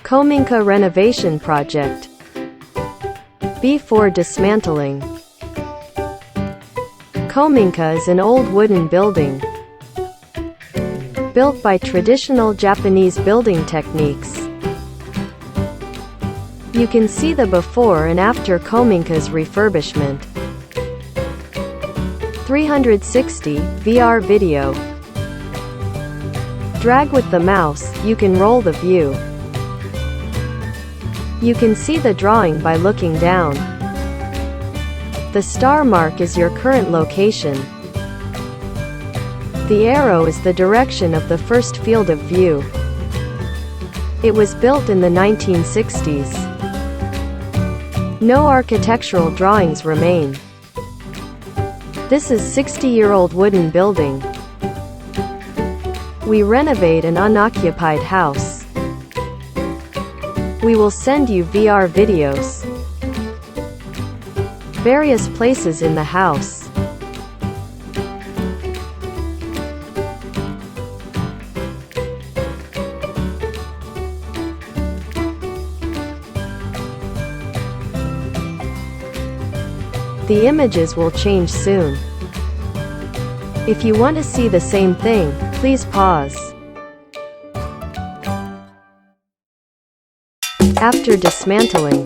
Kominka renovation project. Before dismantling. Kominka is an old wooden building built by traditional Japanese building techniques. You can see the before and after Kominka's refurbishment. 360 VR video. Drag with the mouse, you can roll the view. You can see the drawing by looking down. The star mark is your current location. The arrow is the direction of the first field of view. It was built in the 1960s. No architectural drawings remain. This is 60-year-old wooden building. We renovate an unoccupied house. We will send you VR videos. Various places in the house. The images will change soon. If you want to see the same thing, please pause. After dismantling.